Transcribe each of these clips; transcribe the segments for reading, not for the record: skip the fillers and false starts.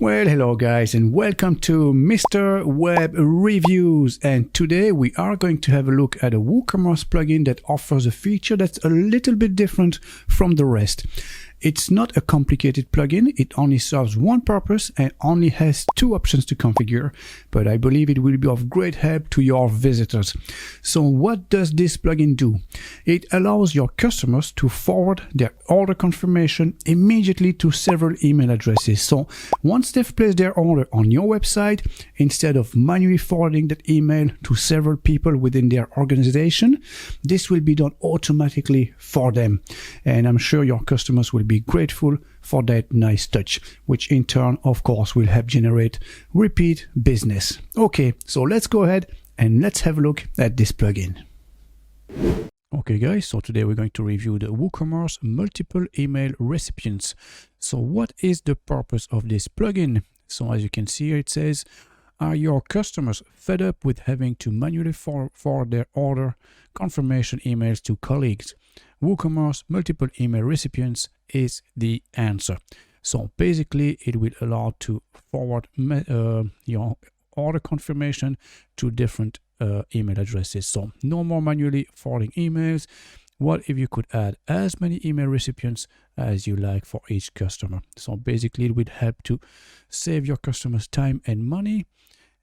Well, hello guys and welcome to Mr. Web Reviews, and today we are going to have a look at a Woocommerce plugin that offers a feature that's a little bit different from the rest. It's not a complicated plugin, it only serves one purpose and only has two options to configure, but I believe it will be of great help to your visitors. So what does this plugin do? It allows your customers to forward their order confirmation immediately to several email addresses. So once they've placed their order on your website, instead of manually forwarding that email to several people within their organization, this will be done automatically for them. And I'm sure your customers will be grateful for that nice touch, which in turn, of course, will help generate repeat business. Okay, so let's go ahead and let's have a look at this plugin. Okay guys, so today we're going to review the Woocommerce multiple email recipients. So what is the purpose of this plugin? So as you can see here, it says, are your customers fed up with having to manually forward their order confirmation emails to colleagues? Woocommerce multiple email recipients is the answer. So basically it will allow to forward your order confirmation to different email addresses. So no more manually forwarding emails. What if you could add as many email recipients as you like for each customer? So basically it would help to save your customers time and money,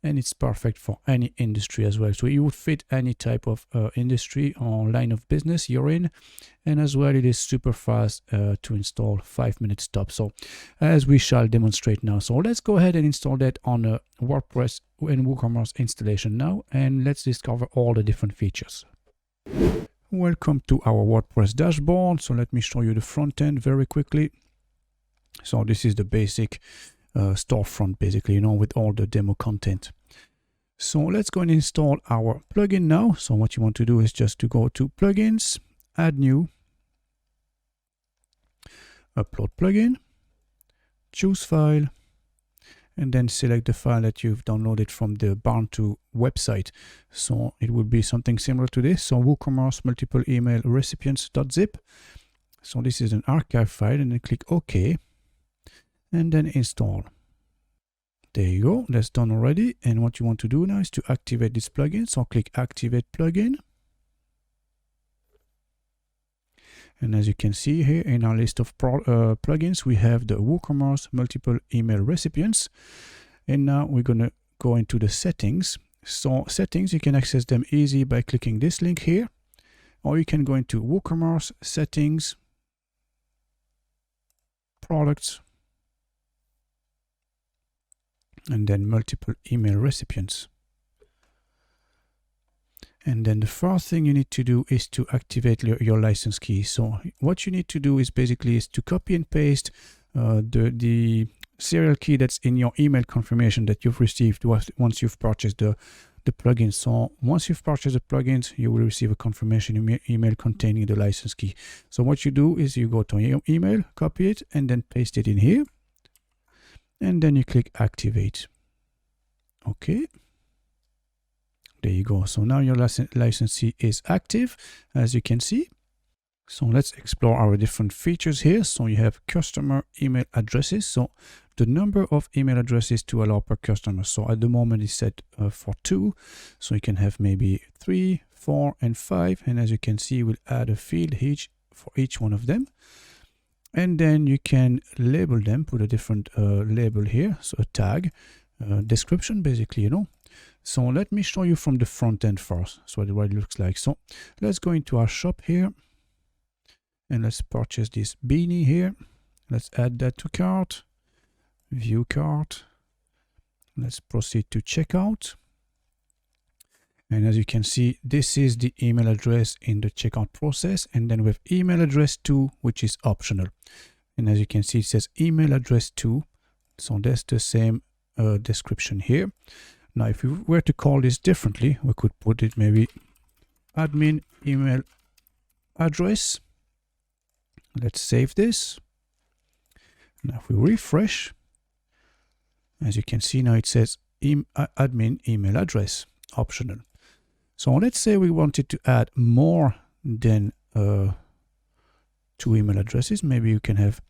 and it's perfect for any industry as well. So it would fit any type of industry or line of business you're in, and as well it is super fast to install, 5 minutes top. So as we shall demonstrate now, so let's go ahead and install that on a WordPress and WooCommerce installation now, and let's discover all the different features. Welcome to our WordPress dashboard. So let me show you the front end very quickly. So this is the basic storefront, basically, you know, with all the demo content. So let's go and install our plugin now. So what you want to do is just to go to plugins, add new, upload plugin, choose file, and then select the file that you've downloaded from the Barn2 website. So it would be something similar to this. So Woocommerce multiple email recipients.zip. So this is an archive file, and then click OK. And then install. There you go, that's done already. And what you want to do now is to activate this plugin. So click activate plugin. And as you can see here in our list of plugins, we have the Woocommerce multiple email recipients. And now we're going to go into the settings. So settings, you can access them easy by clicking this link here, or you can go into Woocommerce settings, products, and then multiple email recipients. And then the first thing you need to do is to activate your license key. So what you need to do is basically to copy and paste the serial key that's in your email confirmation that you've received once you've purchased the plugin. So once you've purchased the plugins, you will receive a confirmation email containing the license key. So what you do is you go to your email, copy it, and then paste it in here. And then you click activate. Okay. There you go. So now your licensee is active, as you can see. So let's explore our different features here. So you have customer email addresses. So the number of email addresses to allow per customer. So at the moment it's set for 2. So you can have maybe 3, 4, and 5. And as you can see, we'll add a field for each one of them. And then you can label them, put a different label here. So a tag, description, basically, you know. So let me show you from the front end first. So what it looks like. So let's go into our shop here. And let's purchase this beanie here. Let's add that to cart. View cart. Let's proceed to checkout. And as you can see, this is the email address in the checkout process. And then we have email address 2, which is optional. And as you can see, it says email address 2. So that's the same description here. Now, if we were to call this differently, we could put it maybe admin email address. Let's save this. Now, if we refresh, as you can see now, it says admin email address optional. So let's say we wanted to add more than 2 email addresses. Maybe you can have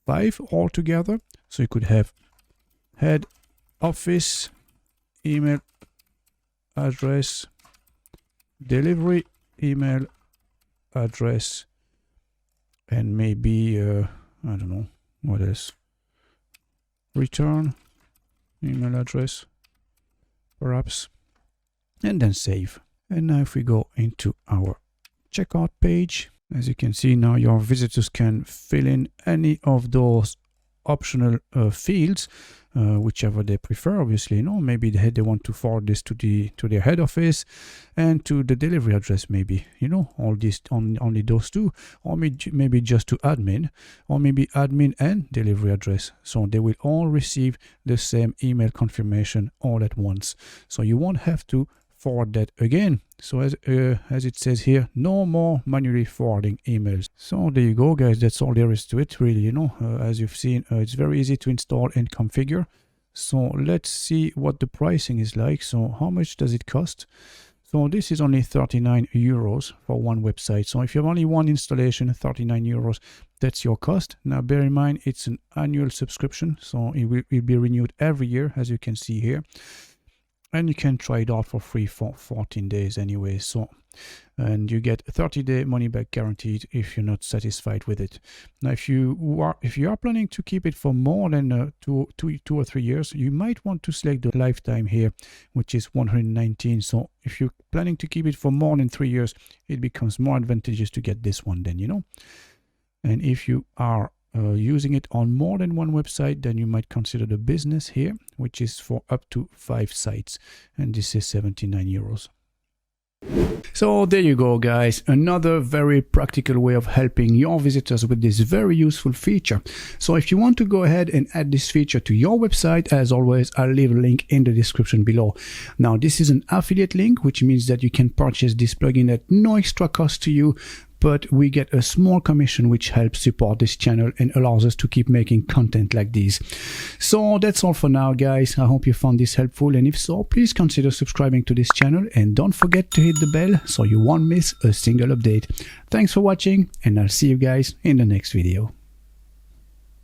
5 altogether. So you could have head office email address, delivery email address, and maybe I don't know what else, return email address perhaps, and then save. And now if we go into our checkout page, as you can see now your visitors can fill in any of those optional fields, whichever they prefer, obviously. Maybe they want to forward this to their head office and to the delivery address, maybe, all these, only those two, or maybe just to admin, or maybe admin and delivery address, so they will all receive the same email confirmation all at once, so you won't have to forward that again. So as it says here, no more manually forwarding emails. So there you go, guys. That's all there is to it, really. As you've seen, it's very easy to install and configure. So let's see what the pricing is like. So how much does it cost? So this is only 39 euros for one website. So if you have only one installation, 39 euros, that's your cost. Now bear in mind, it's an annual subscription, so it will be renewed every year, as you can see here. And you can try it out for free for 14 days anyway. So, and you get a 30-day money-back guaranteed if you're not satisfied with it. Now, if you are planning to keep it for more than two or 3 years, you might want to select the lifetime here, which is 119. So, if you're planning to keep it for more than 3 years, it becomes more advantageous to get this one. Then, and if you are using it on more than one website, then you might consider the business here, which is for up to 5 sites, and this is 79 euros. So there you go, guys, another very practical way of helping your visitors with this very useful feature. So if you want to go ahead and add this feature to your website, as always, I'll leave a link in the description below. Now this is an affiliate link, which means that you can purchase this plugin at no extra cost to you, but we get a small commission which helps support this channel and allows us to keep making content like these. So that's all for now, guys. I hope you found this helpful, and if so, please consider subscribing to this channel and don't forget to hit the bell so you won't miss a single update. Thanks for watching, and I'll see you guys in the next video.